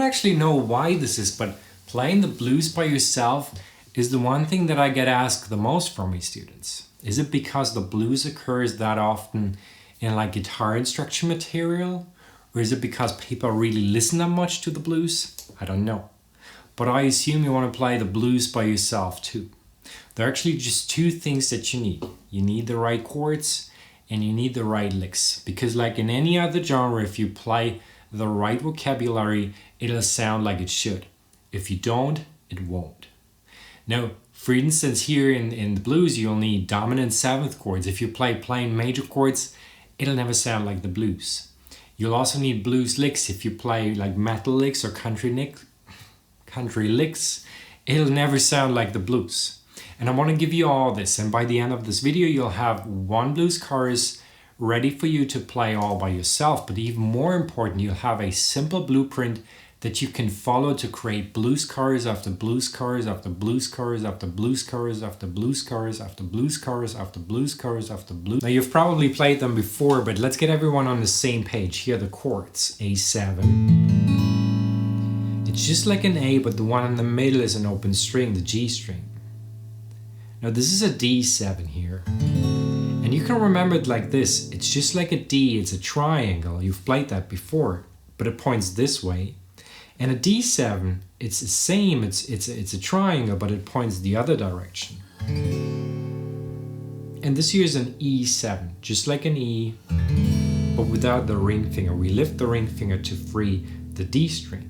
actually know why this is, but playing the blues by yourself is the one thing that I get asked the most from my students. Is it because the blues occurs that often in like guitar instruction material? Or is it because people really listen that much to the blues? I don't know. But I assume you want to play the blues by yourself too. There are actually just two things that you need. You need the right chords and you need the right licks. Because like in any other genre, if you play the right vocabulary, it'll sound like it should. If you don't, it won't. Now, for instance, here in the blues, you'll need dominant seventh chords. If you play plain major chords, it'll never sound like the blues. You'll also need blues licks. If you play like metal licks or country licks, it'll never sound like the blues. And I want to give you all this, and by the end of this video you'll have one blues chorus ready for you to play all by yourself. But even more important, you'll have a simple blueprint that you can follow to create blues chorus after blues chorus after blues chorus after blues chorus after blues chorus after blues chorus after blues chorus after blues. Now you've probably played them before, but let's get everyone on the same page. Here are the chords. A7. It's just like an A, but the one in the middle is an open string, the G string. Now this is a D7 here. And you can remember it like this. It's just like a D, it's a triangle. You've played that before, but it points this way. And a D7, it's the same, it's a triangle, but it points the other direction. And this here is an E7, just like an E, but without the ring finger. We lift the ring finger to free the D string.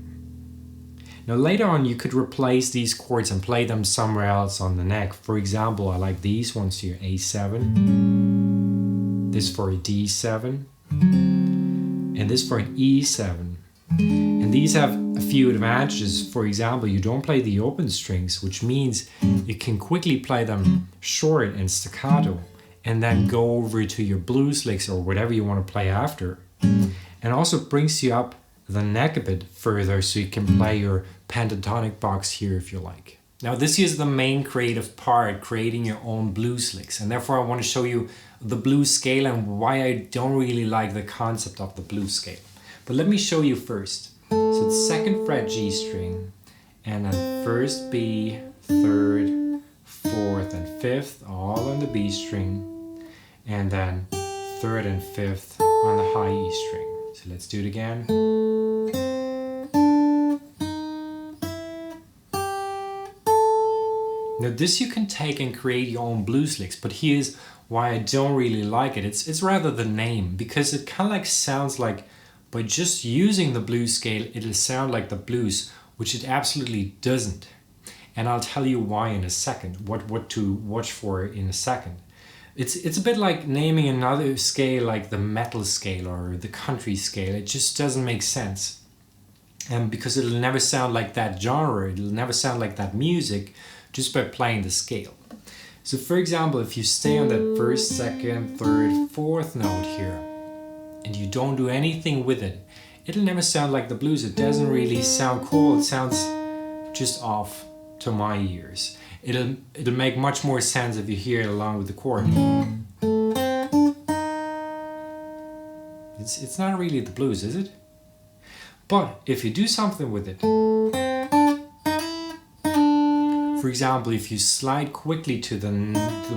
Now later on you could replace these chords and play them somewhere else on the neck. For example, I like these ones here, A7, this for a D7, and this for an E7. And these have a few advantages. For example, you don't play the open strings, which means you can quickly play them short and staccato and then go over to your blues licks or whatever you want to play after. And also brings you up the neck a bit further so you can play your pentatonic box here if you like. Now this is the main creative part, creating your own blues licks, and therefore I want to show you the blues scale and why I don't really like the concept of the blues scale. But let me show you first. So it's second fret G string, and then first B, third, fourth and fifth all on the B string, and then third and fifth on the high E string. So let's do it again. Now this you can take and create your own blues licks, but here's why I don't really like it. It's rather the name, because it kind of like sounds like by just using the blues scale, it'll sound like the blues, which it absolutely doesn't. And I'll tell you why in a second, what to watch for in a second. It's a bit like naming another scale like the metal scale or the country scale. It just doesn't make sense. And because it'll never sound like that genre, it'll never sound like that music just by playing the scale. So for example, if you stay on that first, second, third, fourth note here, and you don't do anything with it, it'll never sound like the blues. It doesn't really sound cool. It sounds just off to my ears. It'll make much more sense if you hear it along with the chord. It's not really the blues, is it? But if you do something with it, for example, if you slide quickly to the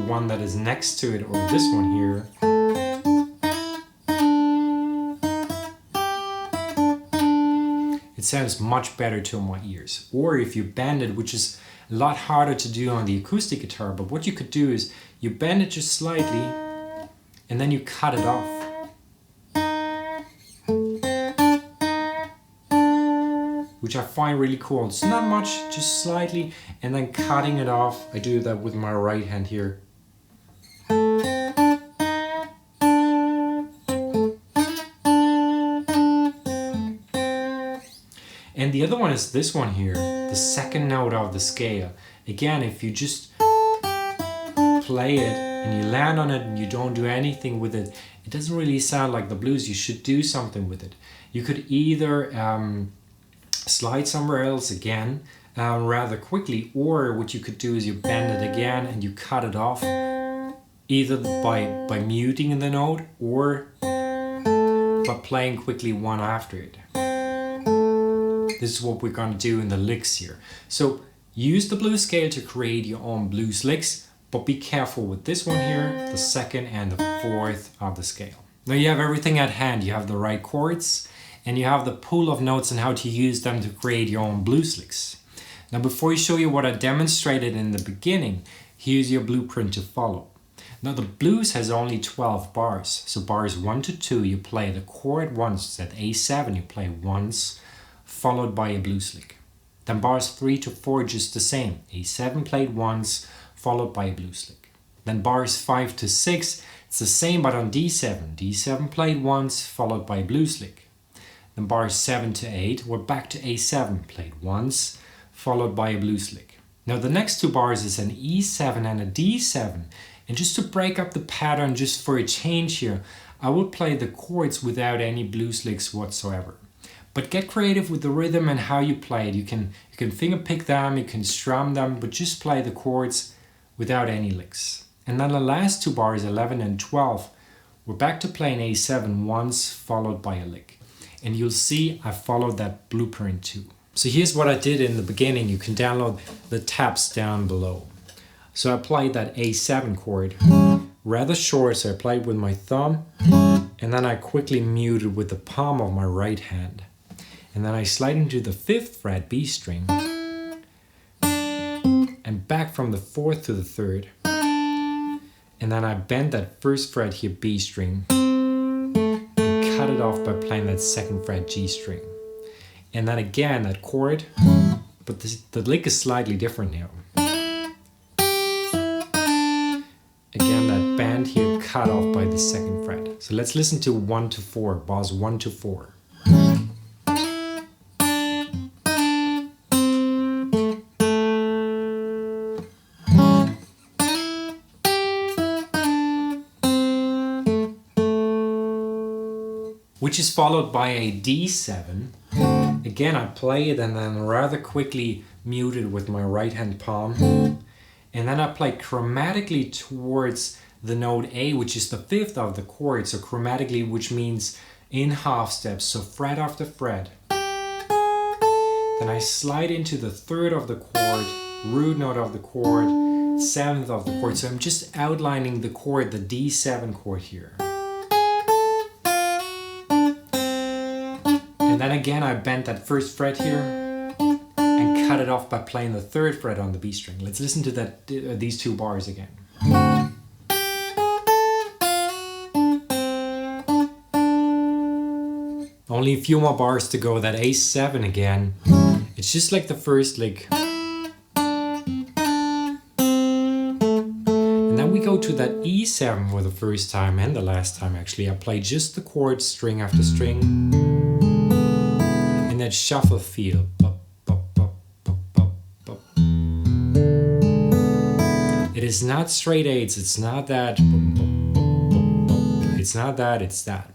one that is next to it, or this one here, it sounds much better to my ears. Or if you bend it, which is a lot harder to do on the acoustic guitar, but what you could do is you bend it just slightly and then you cut it off. Which I find really cool. It's not much, just slightly, and then cutting it off. I do that with my right hand here. And the other one is this one here, the second note of the scale. Again, if you just play it and you land on it and you don't do anything with it, it doesn't really sound like the blues. You should do something with it. You could either slide somewhere else again rather quickly, or what you could do is you bend it again and you cut it off, either by muting the note or by playing quickly one after it. This is what we're going to do in the licks here. So use the blues scale to create your own blues licks, but be careful with this one here, the second and the fourth of the scale. Now you have everything at hand. You have the right chords and you have the pool of notes and how to use them to create your own blues licks. Now before I show you what I demonstrated in the beginning, here's your blueprint to follow. Now the blues has only 12 bars. So bars 1 to 2 you play the chord once, at A7 you play once, followed by a blues lick. Then bars 3 to 4 just the same, A7 played once, followed by a blues lick. Then bars 5 to 6, it's the same but on D7, D7 played once, followed by a blues lick. Then bars 7 to 8, we're back to A7 played once, followed by a blues lick. Now the next two bars is an E7 and a D7. And just to break up the pattern, just for a change here, I would play the chords without any blues licks whatsoever. But get creative with the rhythm and how you play it. You can finger pick them, you can strum them, but just play the chords without any licks. And then the last two bars, 11 and 12, we're back to playing A7 once, followed by a lick. And you'll see I followed that blueprint too. So here's what I did in the beginning. You can download the tabs down below. So I played that A7 chord rather short, so I played with my thumb and then I quickly muted with the palm of my right hand. And then I slide into the 5th fret B string and back from the 4th to the 3rd. And then I bend that 1st fret here B string and cut it off by playing that 2nd fret G string. And then again that chord, but the lick is slightly different now. Again, that band here cut off by the 2nd fret. So let's listen to 1 to 4, bars 1 to 4. Which is followed by a D7. Again, I play it and then rather quickly mute it with my right hand palm. And then I play chromatically towards the note A, which is the 5th of the chord. So chromatically, which means in half steps, so fret after fret. Then I slide into the 3rd of the chord, root note of the chord, 7th of the chord. So I'm just outlining the chord, the D7 chord here. And then again, I bent that 1st fret here and cut it off by playing the 3rd fret on the B string. Let's listen to that these two bars again. Only a few more bars to go. That A7 again. It's just like the first lick. And then we go to that E7 for the first time and the last time actually. I play just the chords string after string. And that shuffle feel. It is not straight eights, it's not that. It's not that, it's that.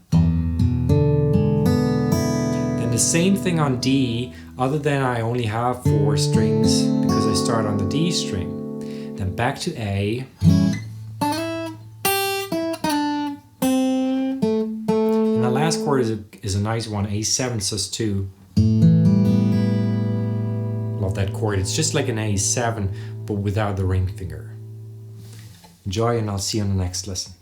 Then the same thing on D, other than I only have 4 strings because I start on the D string. Then back to A. And the last chord is a nice one, A7 sus2. Love that chord, it's just like an A7 but without the ring finger. Enjoy and I'll see you on the next lesson.